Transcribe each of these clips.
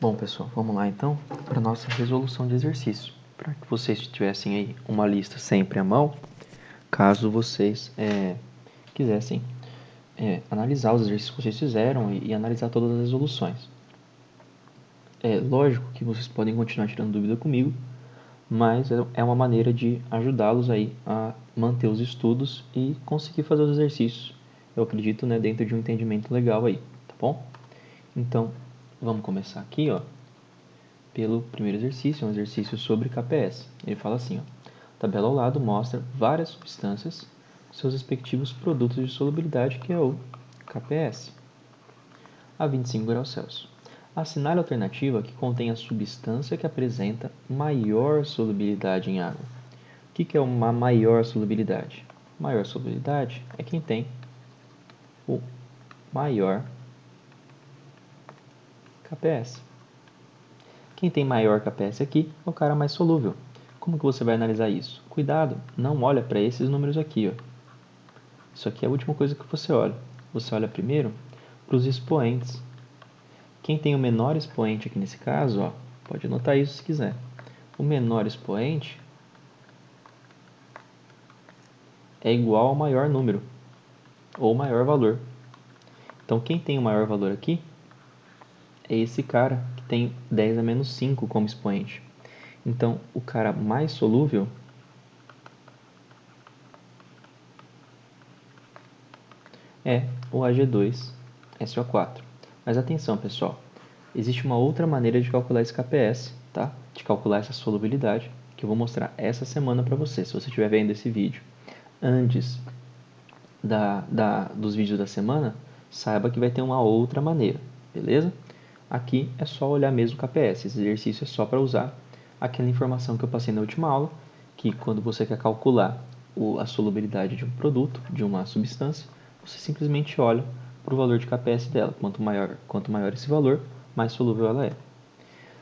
Bom, pessoal, vamos lá então para a nossa resolução de exercício. Para que vocês tivessem aí uma lista sempre à mão, caso vocês quisessem analisar os exercícios que vocês fizeram e analisar todas as resoluções. É lógico que vocês podem continuar tirando dúvida comigo, mas é uma maneira de ajudá-los aí a manter os estudos e conseguir fazer os exercícios. Eu acredito, dentro de um entendimento legal aí, tá bom? Então, vamos começar aqui, pelo primeiro exercício, um exercício sobre KPS. Ele fala assim, a tabela ao lado mostra várias substâncias, seus respectivos produtos de solubilidade, que é o KPS, a 25 graus Celsius. Assinale a alternativa que contém a substância que apresenta maior solubilidade em água. O que é uma maior solubilidade? Maior solubilidade é quem tem o maior KPS. Quem tem maior KPS aqui é o cara mais solúvel. Como que você vai analisar isso? Cuidado, não olha para esses números aqui. Isso aqui é a última coisa que você olha. Você olha primeiro para os expoentes. Quem tem o menor expoente aqui nesse caso, pode anotar isso se quiser. O menor expoente é igual ao maior número, ou maior valor. Então, quem tem o maior valor aqui é esse cara que tem 10 a menos 5 como expoente. Então, o cara mais solúvel é o Ag2SO4. Mas atenção, pessoal, existe uma outra maneira de calcular esse KPS, tá? De calcular essa solubilidade, que eu vou mostrar essa semana para você, se você estiver vendo esse vídeo antes dos vídeos da semana, saiba que vai ter uma outra maneira, beleza? Aqui é só olhar mesmo o KPS, esse exercício é só para usar aquela informação que eu passei na última aula, que quando você quer calcular a solubilidade de um produto, de uma substância, você simplesmente olha para o valor de KPS dela. Quanto maior esse valor, mais solúvel ela é.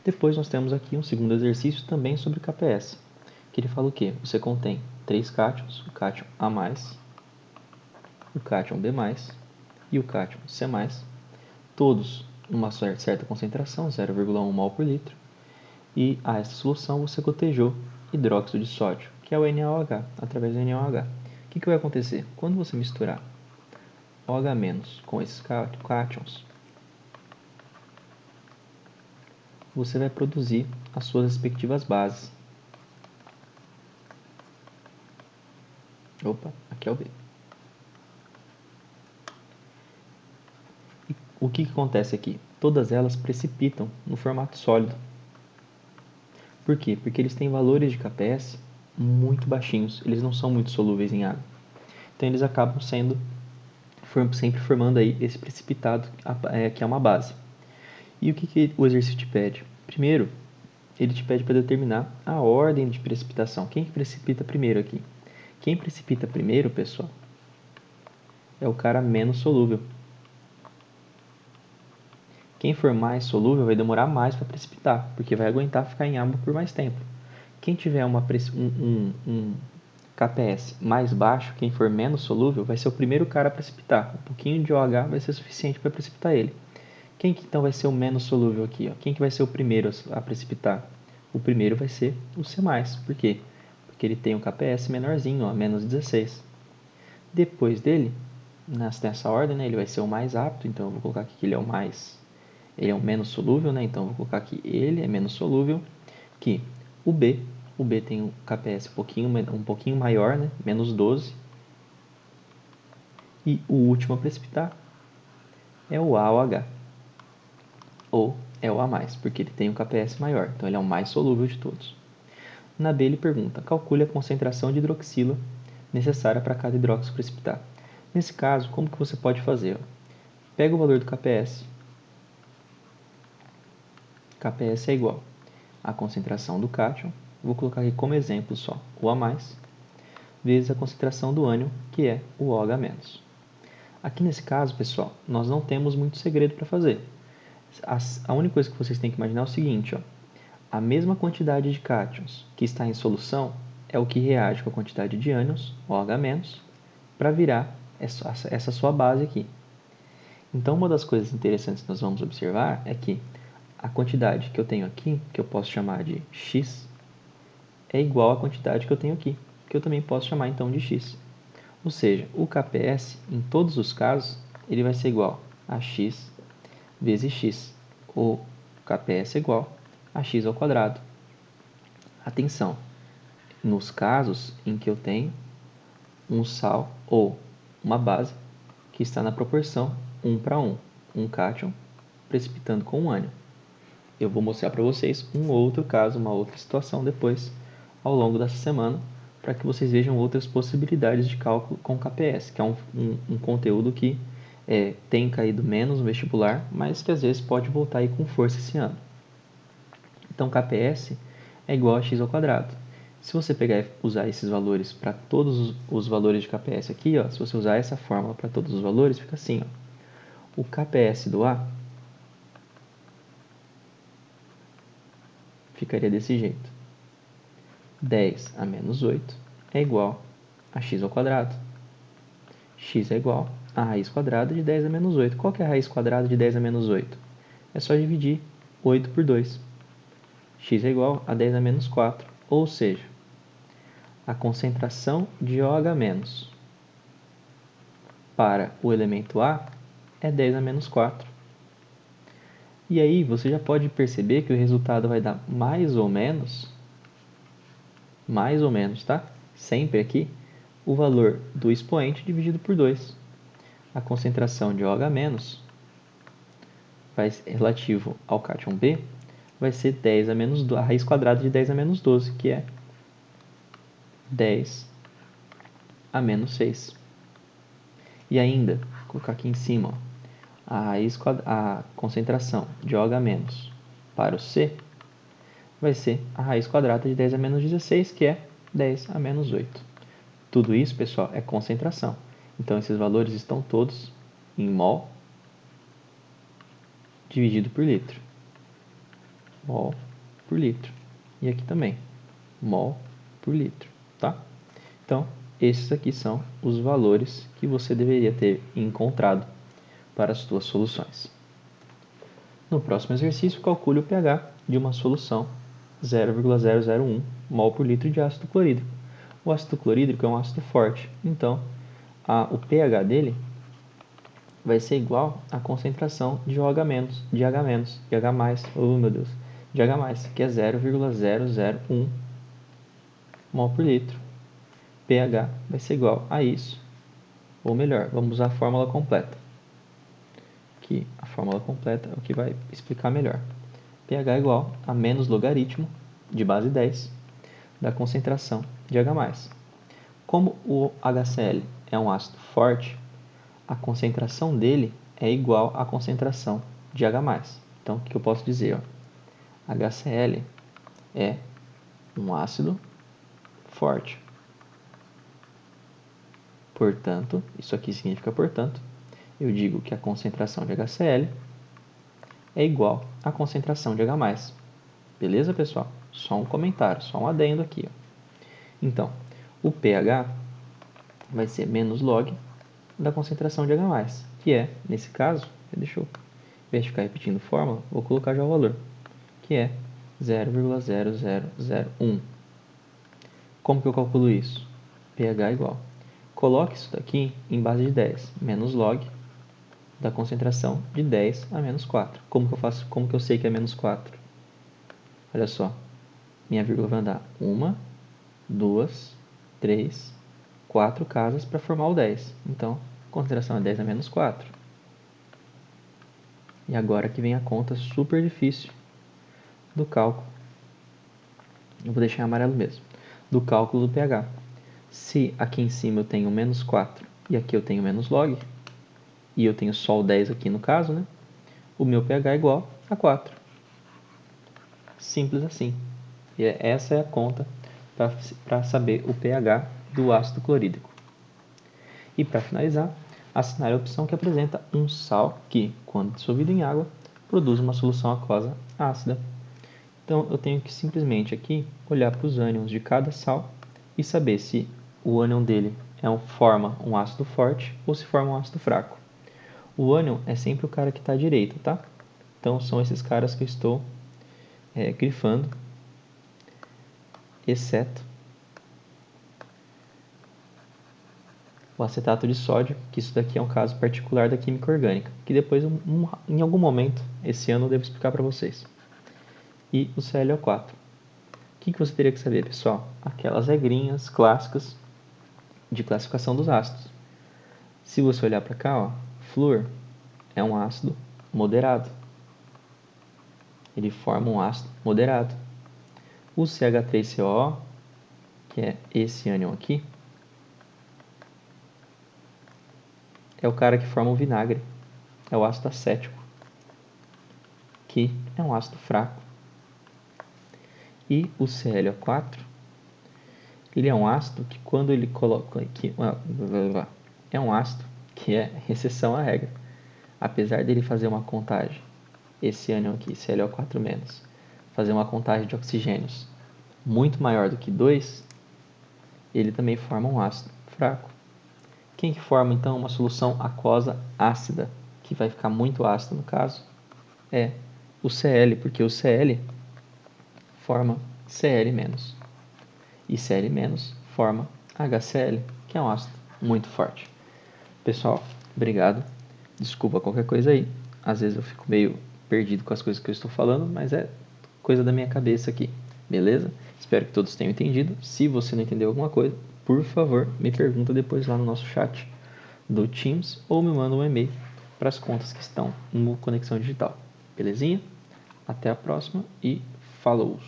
Depois nós temos aqui um segundo exercício também sobre KPS, que ele fala o quê? Você contém 3 cátions, o cátion A+, o cátion B+, e o cátion C+, todos numa certa concentração, 0,1 mol por litro, e a esta solução você gotejou hidróxido de sódio, que é o NaOH, através do NaOH. O que vai acontecer? Quando você misturar OH- com esses cátions, você vai produzir as suas respectivas bases. Opa, aqui é o B. E o que acontece aqui? Todas elas precipitam no formato sólido. Por quê? Porque eles têm valores de KPS muito baixinhos, eles não são muito solúveis em água. Então eles acabam sempre formando aí esse precipitado que é uma base. E o que o exercício te pede? Primeiro, ele te pede para determinar a ordem de precipitação. Quem que precipita primeiro aqui? Quem precipita primeiro, pessoal, é o cara menos solúvel. Quem for mais solúvel vai demorar mais para precipitar, porque vai aguentar ficar em água por mais tempo. Quem tiver um KPS mais baixo, quem for menos solúvel, vai ser o primeiro cara a precipitar. Um pouquinho de OH vai ser suficiente para precipitar ele. Quem que então vai ser o menos solúvel aqui? Quem que vai ser o primeiro a precipitar? O primeiro vai ser o C+. Por quê? Porque ele tem um KPS menorzinho, menos 16. Depois dele, nessa ordem, ele vai ser o mais apto, então eu vou colocar aqui que ele é o menos solúvel, então eu vou colocar aqui ele é menos solúvel que o B tem um KPS um pouquinho maior, menos 12. E o último a precipitar é o AOH, ou é o A+, porque ele tem um KPS maior, então ele é o mais solúvel de todos. Na B ele pergunta, calcule a concentração de hidroxila necessária para cada hidróxido precipitar. Nesse caso, como que você pode fazer? Pega o valor do KPS. KPS é igual à concentração do cátion, vou colocar aqui como exemplo só o A+, vezes a concentração do ânion, que é o OH-. Aqui nesse caso, pessoal, nós não temos muito segredo para fazer. A única coisa que vocês têm que imaginar é o seguinte, a mesma quantidade de cátions que está em solução é o que reage com a quantidade de ânions, OH-, para virar essa sua base aqui. Então, uma das coisas interessantes que nós vamos observar é que a quantidade que eu tenho aqui, que eu posso chamar de x, é igual à quantidade que eu tenho aqui, que eu também posso chamar então de x. Ou seja, o KPS, em todos os casos, ele vai ser igual a x vezes x. Ou KPS é igual a x ao quadrado. Atenção, nos casos em que eu tenho um sal ou uma base que está na proporção 1 para 1, um cátion precipitando com um ânion. Eu vou mostrar para vocês um outro caso, uma outra situação depois, ao longo dessa semana, para que vocês vejam outras possibilidades de cálculo com KPS, que é um conteúdo que tem caído menos no vestibular, mas que às vezes pode voltar aí com força esse ano. Então, KPS é igual a x ao quadrado. Se você pegar e usar esses valores para todos os valores de KPS aqui, ó, se você usar essa fórmula para todos os valores, fica assim, ó. O KPS do A ficaria desse jeito. 10 a menos 8 é igual a x ao quadrado. X é igual a raiz quadrada de 10 a menos 8. Qual que é a raiz quadrada de 10 a menos 8? É só dividir 8 por 2. X é igual a 10 a menos 4. Ou seja, a concentração de OH- para o elemento A é 10 a menos 4. E aí você já pode perceber que o resultado vai dar mais ou menos, tá? Sempre aqui, o valor do expoente dividido por 2. A concentração de OH- relativo ao cátion B vai ser 10 a menos 12, a raiz quadrada de 10 a menos 12, que é 10 a menos 6. E ainda, vou colocar aqui em cima, ó, a concentração de OH- para o C vai ser a raiz quadrada de 10 a menos 16, que é 10 a menos 8. Tudo isso, pessoal, é concentração. Então, esses valores estão todos em mol dividido por litro. Mol por litro. E aqui também, mol por litro, tá? Então, esses aqui são os valores que você deveria ter encontrado para as suas soluções. No próximo exercício, calcule o pH de uma solução 0,001 mol por litro de ácido clorídrico. O ácido clorídrico é um ácido forte, então o pH dele vai ser igual à concentração de OH-, de H-, de H+, oh meu Deus, de H+, que é 0,001 mol por litro. pH vai ser igual a isso, ou melhor, vamos usar a fórmula completa. Que a fórmula completa é o que vai explicar melhor. pH é igual a menos logaritmo de base 10 da concentração de H+. Como o HCl é um ácido forte, a concentração dele é igual à concentração de H+. Então, o que eu posso dizer? Ó? HCl é um ácido forte. Portanto, isso aqui significa portanto, eu digo que a concentração de HCl é igual à concentração de H+. Beleza, pessoal? Só um comentário, só um adendo aqui. Ó. Então, o pH vai ser menos log da concentração de H+, que é, nesse caso, deixa eu, em vez de ficar repetindo fórmula, vou colocar já o valor, que é 0,0001. Como que eu calculo isso? pH igual. Coloque isso daqui em base de 10, menos log da concentração de 10 a menos 4. Como que eu faço? Como que eu sei que é menos 4? Olha só, minha vírgula vai andar 1, 2, 3, 4 casas para formar o 10. Então, a concentração é 10 a menos 4. E agora que vem a conta super difícil do cálculo. Eu vou deixar em amarelo mesmo. Do cálculo do pH. Se aqui em cima eu tenho menos 4 e aqui eu tenho menos log, e eu tenho só o 10 aqui no caso, né? O meu pH é igual a 4. Simples assim. E essa é a conta para saber o pH do ácido clorídrico. E para finalizar, assinale a opção que apresenta um sal que, quando dissolvido em água, produz uma solução aquosa ácida. Então, eu tenho que simplesmente aqui olhar para os ânions de cada sal e saber se o ânion dele forma um ácido forte ou se forma um ácido fraco. O ânion é sempre o cara que está à direita, tá? Então, são esses caras que eu estou grifando, exceto o acetato de sódio, que isso daqui é um caso particular da química orgânica, que depois, em algum momento, esse ano eu devo explicar para vocês. E o ClO4. O que você teria que saber, pessoal? Aquelas regrinhas clássicas de classificação dos ácidos. Se você olhar para cá, ó, flúor é um ácido moderado. Ele forma um ácido moderado. O CH3COO, que é esse ânion aqui, é o cara que forma o vinagre. É o ácido acético, que é um ácido fraco. E o ClO4, ele é um ácido que quando ele coloca aqui, é um ácido que é exceção à regra. Apesar dele fazer uma contagem, esse ânion aqui, ClO4-, fazer uma contagem de oxigênios muito maior do que 2, ele também forma um ácido fraco. Quem que forma então uma solução aquosa ácida, que vai ficar muito ácida no caso, é o Cl, porque o Cl forma Cl-, e Cl- forma HCl, que é um ácido muito forte. Pessoal, obrigado. Desculpa qualquer coisa aí. Às vezes eu fico meio perdido com as coisas que eu estou falando, mas é coisa da minha cabeça aqui, beleza? Espero que todos tenham entendido. Se você não entendeu alguma coisa, por favor, me pergunta depois lá no nosso chat do Teams ou me manda um e-mail para as contas que estão no Conexão Digital. Belezinha? Até a próxima e falou!